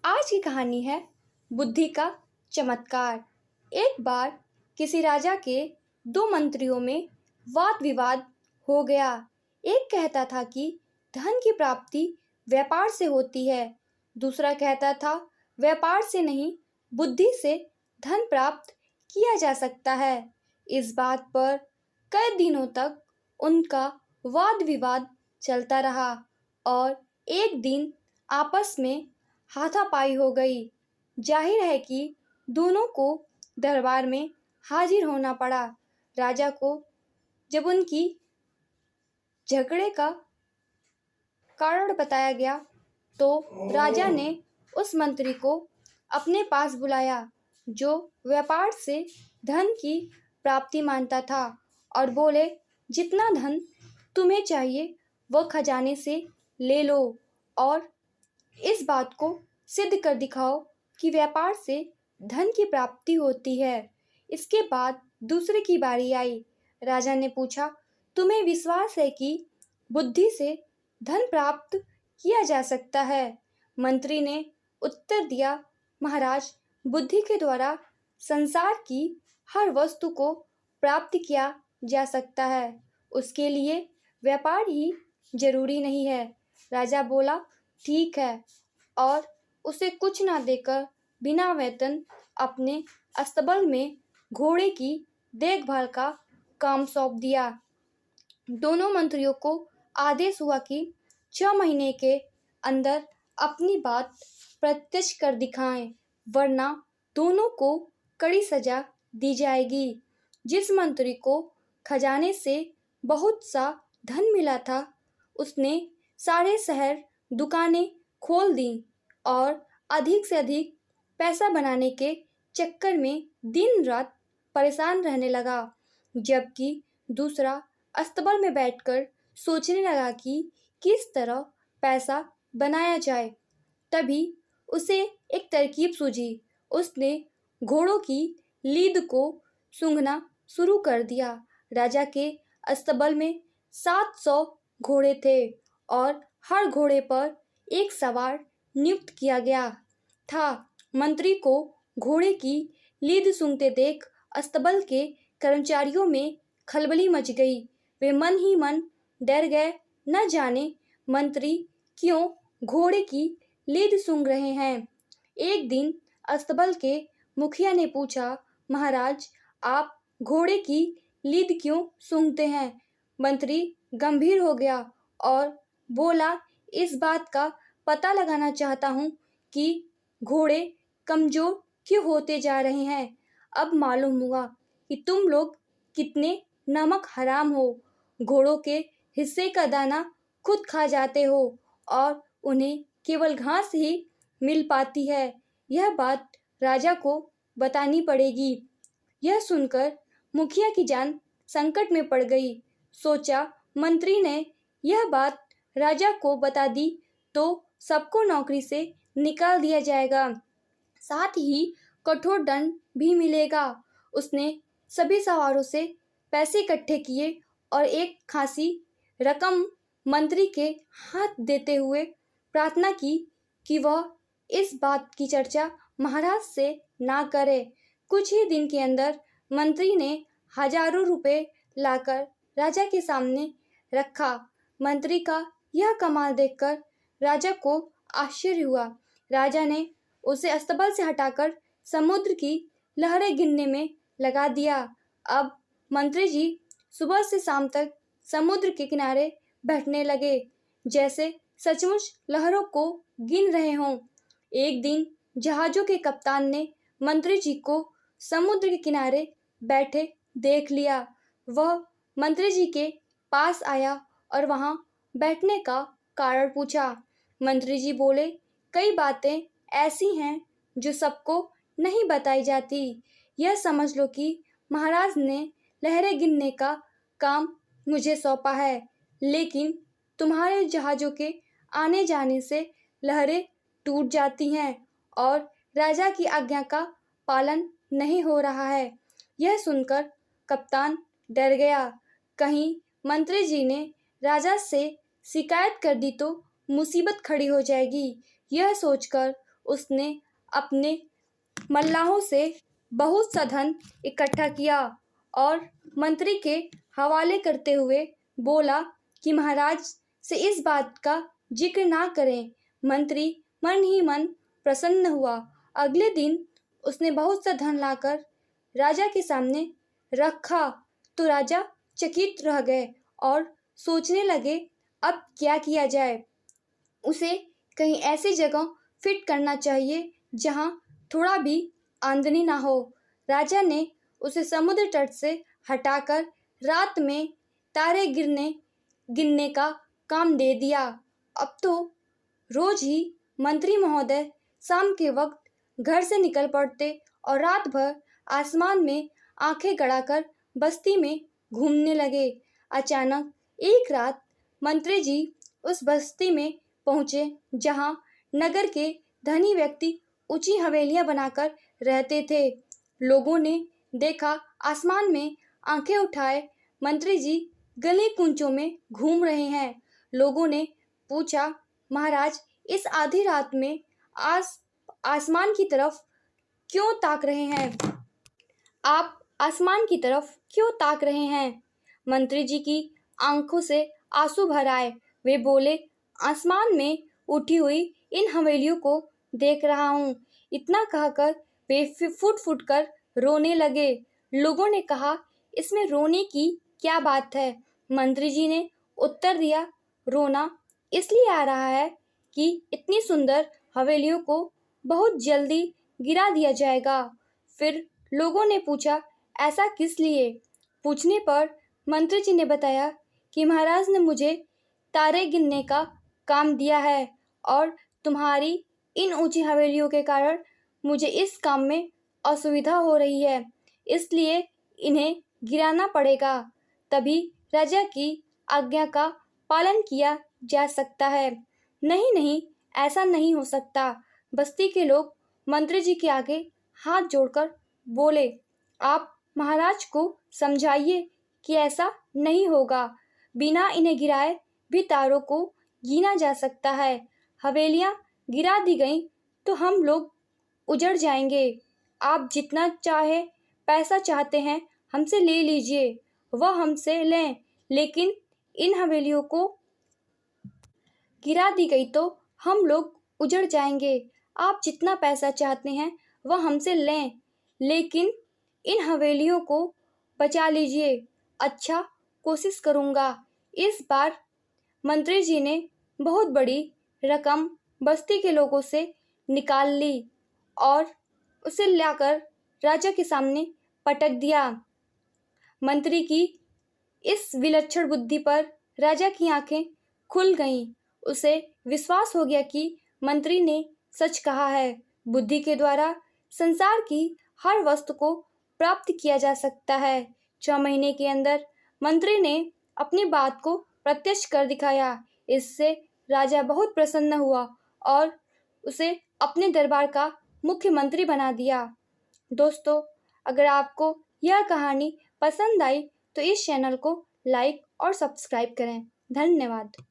आज की कहानी है बुद्धि का चमत्कार। एक बार किसी राजा के दो मंत्रियों में वाद विवाद हो गया। एक कहता था कि धन की प्राप्ति व्यापार से होती है, दूसरा कहता था व्यापार से नहीं, बुद्धि से धन प्राप्त किया जा सकता है। इस बात पर कई दिनों तक उनका वाद विवाद चलता रहा और एक दिन आपस में हाथापाई हो गई। जाहिर है कि दोनों को दरबार में हाजिर होना पड़ा। राजा को जब उनकी झगड़े का कारण बताया गया तो राजा ने उस मंत्री को अपने पास बुलाया जो व्यापार से धन की प्राप्ति मानता था और बोले, जितना धन तुम्हें चाहिए वह खजाने से ले लो और इस बात को सिद्ध कर दिखाओ कि व्यापार से धन की प्राप्ति होती है। इसके बाद दूसरे की बारी आई। राजा ने पूछा, तुम्हें विश्वास है कि बुद्धि से धन प्राप्त किया जा सकता है? मंत्री ने उत्तर दिया, महाराज, बुद्धि के द्वारा संसार की हर वस्तु को प्राप्त किया जा सकता है, उसके लिए व्यापार ही जरूरी नहीं है। राजा बोला, ठीक है, और उसे कुछ ना देकर बिना वेतन अपने अस्तबल में घोड़े की देखभाल का काम सौंप दिया। दोनों मंत्रियों को आदेश हुआ कि 6 महीने के अंदर अपनी बात प्रत्यक्ष कर दिखाएं, वरना दोनों को कड़ी सजा दी जाएगी। जिस मंत्री को खजाने से बहुत सा धन मिला था, उसने सारे शहर दुकानें खोल दी और अधिक से अधिक पैसा बनाने के चक्कर में दिन रात परेशान रहने लगा। जबकि दूसरा अस्तबल में बैठकर सोचने लगा कि किस तरह पैसा बनाया जाए। तभी उसे एक तरकीब सूझी। उसने घोड़ों की लीद को सूंघना शुरू कर दिया। राजा के अस्तबल में 700 घोड़े थे और हर घोड़े पर एक सवार नियुक्त किया गया था। मंत्री को घोड़े की लीद सूंघते देख अस्तबल के कर्मचारियों में खलबली मच गई। वे मन ही मन डर गए, न जाने मंत्री क्यों घोड़े की लीद सूंघ रहे हैं। एक दिन अस्तबल के मुखिया ने पूछा, महाराज, आप घोड़े की लीद क्यों सूंघते हैं? मंत्री गंभीर हो गया और बोला, इस बात का पता लगाना चाहता हूँ कि घोड़े कमजोर क्यों होते जा रहे हैं। अब मालूम हुआ कि तुम लोग कितने नमक हराम हो। घोड़ों के हिस्से का दाना खुद खा जाते हो और उन्हें केवल घास ही मिल पाती है। यह बात राजा को बतानी पड़ेगी। यह सुनकर मुखिया की जान संकट में पड़ गई। सोचा, मंत्री ने यह बात राजा को बता दी तो सबको नौकरी से निकाल दिया जाएगा, साथ ही कठोर दंड भी मिलेगा। उसने सभी सवारों से पैसे इकट्ठे किए और एक खासी रकम मंत्री के हाथ देते हुए प्रार्थना की कि वह इस बात की चर्चा महाराज से ना करे। कुछ ही दिन के अंदर मंत्री ने हजारों रुपए लाकर राजा के सामने रखा। मंत्री का यह कमाल देखकर राजा को आश्चर्य हुआ। राजा ने उसे अस्तबल से हटाकर समुद्र की लहरें गिनने में लगा दिया। अब मंत्री जी सुबह से शाम तक समुद्र के किनारे बैठने लगे, जैसे सचमुच लहरों को गिन रहे हों। एक दिन जहाजों के कप्तान ने मंत्री जी को समुद्र के किनारे बैठे देख लिया। वह मंत्री जी के पास आया और वहां बैठने का कारण पूछा। मंत्री जी बोले, कई बातें ऐसी हैं जो सबको नहीं बताई जाती। यह समझ लो कि महाराज ने लहरें गिनने का काम मुझे सौंपा है, लेकिन तुम्हारे जहाज़ों के आने जाने से लहरें टूट जाती हैं और राजा की आज्ञा का पालन नहीं हो रहा है। यह सुनकर कप्तान डर गया, कहीं मंत्री जी ने राजा से शिकायत कर दी तो मुसीबत खड़ी हो जाएगी। यह सोचकर उसने अपने मल्लाहों से बहुत सा धन इकट्ठा किया और मंत्री के हवाले करते हुए बोला कि महाराज से इस बात का जिक्र ना करें। मंत्री मन ही मन प्रसन्न हुआ। अगले दिन उसने बहुत सा धन लाकर राजा के सामने रखा तो राजा चकित रह गए और सोचने लगे अब क्या किया जाए। उसे कहीं ऐसी जगह फिट करना चाहिए जहां थोड़ा भी आमदनी ना हो। राजा ने उसे समुद्र तट से हटाकर रात में तारे गिनने का काम दे दिया। अब तो रोज ही मंत्री महोदय शाम के वक्त घर से निकल पड़ते और रात भर आसमान में आंखें गड़ाकर बस्ती में घूमने लगे। अचानक एक रात मंत्री जी उस बस्ती में पहुंचे जहां नगर के धनी व्यक्ति ऊंची हवेलियां बनाकर रहते थे। लोगों ने देखा आसमान में आंखें उठाए मंत्री जी गली कूंचों में घूम रहे हैं। लोगों ने पूछा, महाराज इस आधी रात में आसमान की तरफ क्यों ताक रहे हैं? आप आसमान की तरफ क्यों ताक रहे हैं? मंत्री जी की आंखों से आंसू भर आए। वे बोले, आसमान में उठी हुई इन हवेलियों को देख रहा हूँ। इतना कहकर वे फुट फुट कर रोने लगे। लोगों ने कहा, इसमें रोने की क्या बात है? मंत्री जी ने उत्तर दिया, रोना इसलिए आ रहा है कि इतनी सुंदर हवेलियों को बहुत जल्दी गिरा दिया जाएगा। फिर लोगों ने पूछा, ऐसा किस लिए? पूछने पर मंत्री जी ने बताया कि महाराज ने मुझे तारे गिनने का काम दिया है और तुम्हारी इन ऊंची हवेलियों के कारण मुझे इस काम में असुविधा हो रही है, इसलिए इन्हें गिराना पड़ेगा। तभी राजा की आज्ञा का पालन किया जा सकता है। नहीं नहीं, ऐसा नहीं हो सकता। बस्ती के लोग मंत्री जी के आगे हाथ जोड़कर बोले, आप महाराज को समझाइए कि ऐसा नहीं होगा। बिना इन्हें गिराए भी तारों को गिना जा सकता है। हवेलियां गिरा दी गई तो हम लोग उजड़ जाएंगे। आप जितना चाहे पैसा चाहते हैं हमसे ले लीजिए, वह हमसे लें, लेकिन इन हवेलियों को गिरा दी गई तो हम लोग उजड़ जाएंगे। आप जितना पैसा चाहते हैं वह हमसे लें, लेकिन इन हवेलियों को बचा लीजिए। अच्छा, कोशिश करूँगा। इस बार मंत्री जी ने बहुत बड़ी रकम बस्ती के लोगों से निकाल ली और उसे लाकर राजा के सामने पटक दिया। मंत्री की इस विलक्षण बुद्धि पर राजा की आंखें खुल गईं। उसे विश्वास हो गया कि मंत्री ने सच कहा है। बुद्धि के द्वारा संसार की हर वस्तु को प्राप्त किया जा सकता है। 6 महीने के अंदर मंत्री ने अपनी बात को प्रत्यक्ष कर दिखाया। इससे राजा बहुत प्रसन्न हुआ और उसे अपने दरबार का मुख्यमंत्री बना दिया। दोस्तों, अगर आपको यह कहानी पसंद आई तो इस चैनल को लाइक और सब्सक्राइब करें। धन्यवाद।